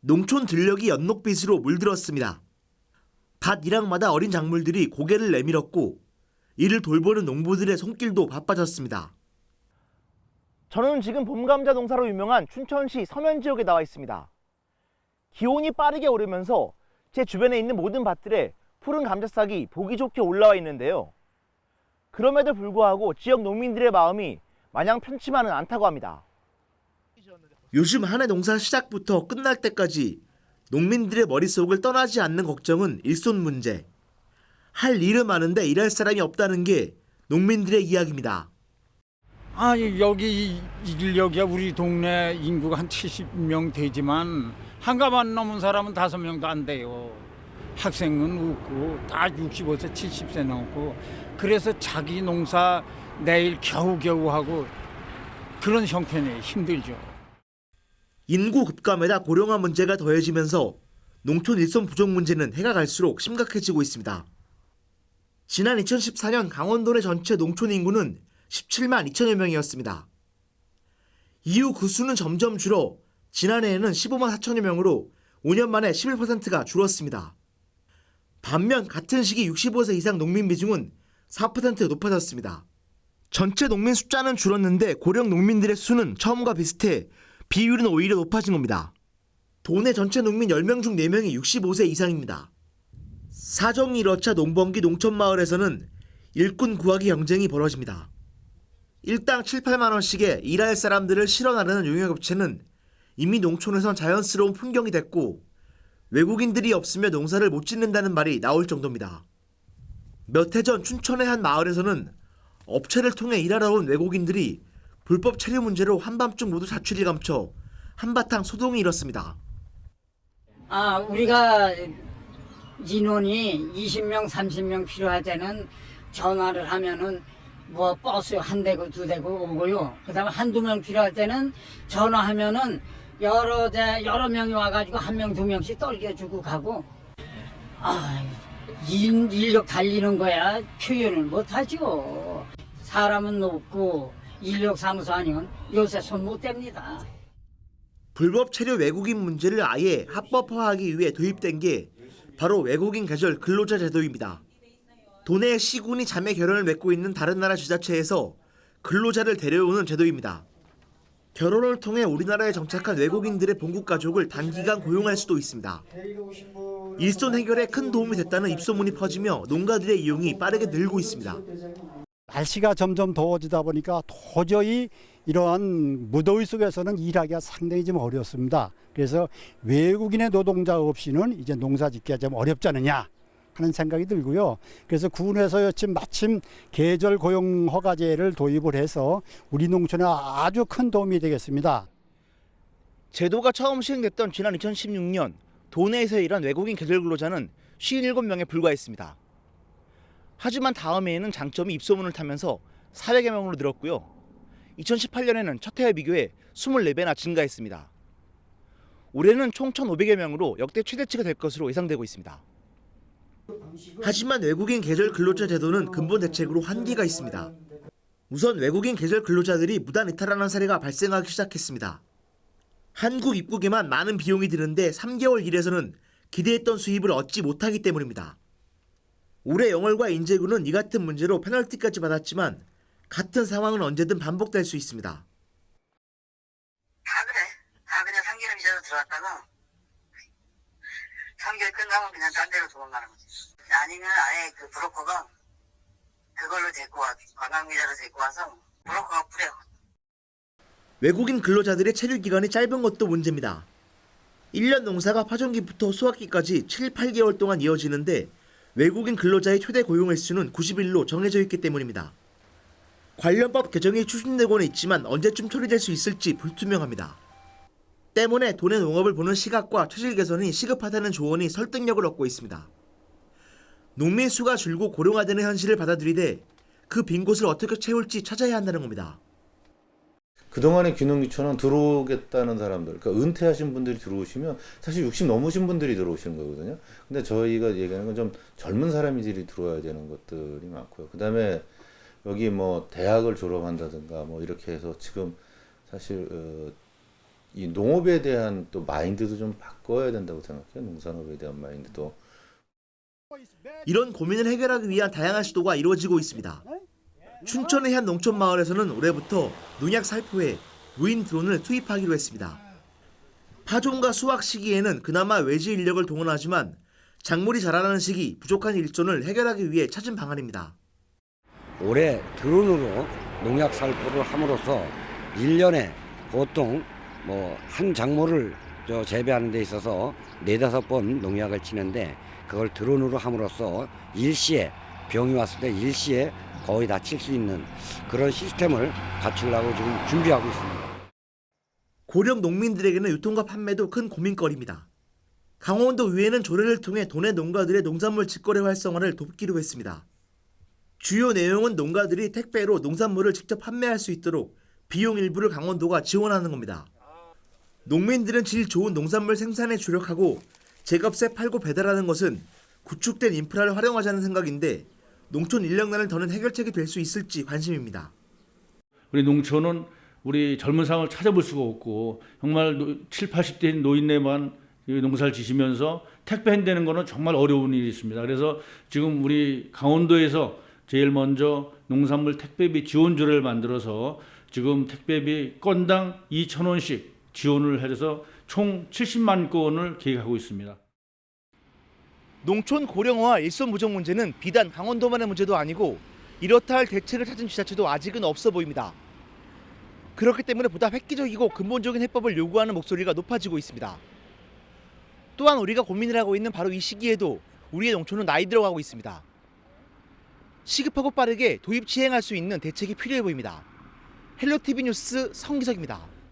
농촌 들녘이 연녹빛으로 물들었습니다. 밭 일항마다 어린 작물들이 고개를 내밀었고 이를 돌보는 농부들의 손길도 바빠졌습니다. 저는 지금 봄감자 농사로 유명한 춘천시 서면 지역에 나와 있습니다. 기온이 빠르게 오르면서 제 주변에 있는 모든 밭들에 푸른 감자싹이 보기 좋게 올라와 있는데요. 그럼에도 불구하고 지역 농민들의 마음이 마냥 편치만은 않다고 합니다. 요즘 한 해 농사 시작부터 끝날 때까지 농민들의 머릿속을 떠나지 않는 걱정은 일손 문제. 할 일은 많은데 일할 사람이 없다는 게 농민들의 이야기입니다. 아니 여기 인력이야 우리 동네 인구가 한 70명 되지만 한가만 넘은 사람은 5명도 안 돼요. 학생은 없고 다 65세 70세 넘고 그래서 자기 농사 내일 겨우겨우 하고 그런 형편이 힘들죠. 인구 급감에다 고령화 문제가 더해지면서 농촌 일손 부족 문제는 해가 갈수록 심각해지고 있습니다. 지난 2014년 강원도 내 전체 농촌 인구는 17만 2천여 명이었습니다. 이후 그 수는 점점 줄어 지난해에는 15만 4천여 명으로 5년 만에 11%가 줄었습니다. 반면 같은 시기 65세 이상 농민 비중은 4% 높아졌습니다. 전체 농민 숫자는 줄었는데 고령 농민들의 수는 처음과 비슷해 비율은 오히려 높아진 겁니다. 도내 전체 농민 10명 중 4명이 65세 이상입니다. 사정이 이렇자 농번기 농촌마을에서는 일꾼 구하기 경쟁이 벌어집니다. 일당 7, 8만 원씩에 일할 사람들을 실어 나르는 용역업체는 이미 농촌에선 자연스러운 풍경이 됐고 외국인들이 없으면 농사를 못 짓는다는 말이 나올 정도입니다. 몇 해 전 춘천의 한 마을에서는 업체를 통해 일하러 온 외국인들이 불법 체류 문제로 한밤중 모두 자취를 감춰 한바탕 소동이 일었습니다. 우리가 인원이 20명, 30명 필요할 때는 전화를 하면은 뭐 버스 한 대고 두 대고 오고요. 그다음에 한두 명 필요할 때는 전화하면은 여러 명이 와가지고 한 명, 두 명씩 떨겨주고 가고. 인력 달리는 거야 표현을 못하죠. 사람은 높고 인력 사무소 아니면 요새 손 못 댑니다. 불법 체류 외국인 문제를 아예 합법화하기 위해 도입된 게 바로 외국인 계절 근로자 제도입니다. 도내 시군이 자매 결연을 맺고 있는 다른 나라 지자체에서 근로자를 데려오는 제도입니다. 결혼을 통해 우리나라에 정착한 외국인들의 본국 가족을 단기간 고용할 수도 있습니다. 일손 해결에 큰 도움이 됐다는 입소문이 퍼지며 농가들의 이용이 빠르게 늘고 있습니다. 날씨가 점점 더워지다 보니까 도저히 이러한 무더위 속에서는 일하기가 상당히 좀 어렵습니다. 그래서 외국인의 노동자 없이는 이제 농사 짓기가 좀 어렵지 않느냐 하는 생각이 들고요. 그래서 군에서 마침 계절 고용 허가제를 도입을 해서 우리 농촌에 아주 큰 도움이 되겠습니다. 제도가 처음 시행됐던 지난 2016년 도내에서 일한 외국인 계절 근로자는 57명에 불과했습니다. 하지만 다음해에는 장점이 입소문을 타면서 400여 명으로 늘었고요. 2018년에는 첫 해와 비교해 24배나 증가했습니다. 올해는 총 1,500여 명으로 역대 최대치가 될 것으로 예상되고 있습니다. 하지만 외국인 계절 근로자 제도는 근본 대책으로 한계가 있습니다. 우선 외국인 계절 근로자들이 무단 이탈하는 사례가 발생하기 시작했습니다. 한국 입국에만 많은 비용이 드는데 3개월 일에서는 기대했던 수입을 얻지 못하기 때문입니다. 올해 영월과 인제군은 이 같은 문제로 페널티까지 받았지만 같은 상황은 언제든 반복될 수 있습니다. 다 그냥 3개월 이자로 들어왔다가 3개월 끝나면 그냥 딴 데로 도망가는 거지. 아니면 아예 그 브로커가 그걸로 데리고 와, 관광비자로 데리고 와서 브로커가 뿌려. 외국인 근로자들의 체류 기간이 짧은 것도 문제입니다. 1년 농사가 파종기부터 수확기까지 7, 8개월 동안 이어지는데 외국인 근로자의 최대 고용 횟수는 90일로 정해져 있기 때문입니다. 관련법 개정이 추진되고는 있지만 언제쯤 처리될 수 있을지 불투명합니다. 때문에 도내 농업을 보는 시각과 처질 개선이 시급하다는 조언이 설득력을 얻고 있습니다. 농민 수가 줄고 고령화되는 현실을 받아들이되 그 빈 곳을 어떻게 채울지 찾아야 한다는 겁니다. 그동안의 귀농귀촌은 들어오겠다는 사람들, 그러니까 은퇴하신 분들이 들어오시면 사실 60 넘으신 분들이 들어오시는 거거든요. 근데 저희가 얘기하는 건 좀 젊은 사람들이 들어와야 되는 것들이 많고요. 그 다음에 여기 뭐 대학을 졸업한다든가 뭐 이렇게 해서 지금 사실 이 농업에 대한 또 마인드도 좀 바꿔야 된다고 생각해요. 농산업에 대한 마인드도. 이런 고민을 해결하기 위한 다양한 시도가 이루어지고 있습니다. 춘천의 한 농촌 마을에서는 올해부터 농약 살포에 무인 드론을 투입하기로 했습니다. 파종과 수확 시기에는 그나마 외지 인력을 동원하지만 작물이 자라나는 시기 부족한 일손을 해결하기 위해 찾은 방안입니다. 올해 드론으로 농약 살포를 함으로써 1년에 보통 한 작물을 재배하는 데 있어서 4-5번 농약을 치는데 그걸 드론으로 함으로써 일시에 병이 왔을 때 일시에 거의 다 칠 수 있는 그런 시스템을 갖추려고 지금 준비하고 있습니다. 고령 농민들에게는 유통과 판매도 큰 고민거리입니다. 강원도의회는 조례를 통해 도내 농가들의 농산물 직거래 활성화를 돕기로 했습니다. 주요 내용은 농가들이 택배로 농산물을 직접 판매할 수 있도록 비용 일부를 강원도가 지원하는 겁니다. 농민들은 질 좋은 농산물 생산에 주력하고 제값에 팔고 배달하는 것은 구축된 인프라를 활용하자는 생각인데 농촌 인력난을 더는 해결책이 될 수 있을지 관심입니다. 우리 농촌은 우리 젊은 사람을 찾아볼 수가 없고 정말 7, 80대인 노인네만 농사를 지시면서 택배 한다는 거는 정말 어려운 일이 있습니다. 그래서 지금 우리 강원도에서 제일 먼저 농산물 택배비 지원조례를 만들어서 지금 택배비 건당 2,000원씩 지원을 해서 총 70만 건을 계획하고 있습니다. 농촌 고령화 일손 부족 문제는 비단 강원도만의 문제도 아니고 이렇다 할 대책을 찾은 지자체도 아직은 없어 보입니다. 그렇기 때문에 보다 획기적이고 근본적인 해법을 요구하는 목소리가 높아지고 있습니다. 또한 우리가 고민을 하고 있는 바로 이 시기에도 우리의 농촌은 나이 들어가고 있습니다. 시급하고 빠르게 도입 시행할 수 있는 대책이 필요해 보입니다. 헬로티비 뉴스 성기석입니다.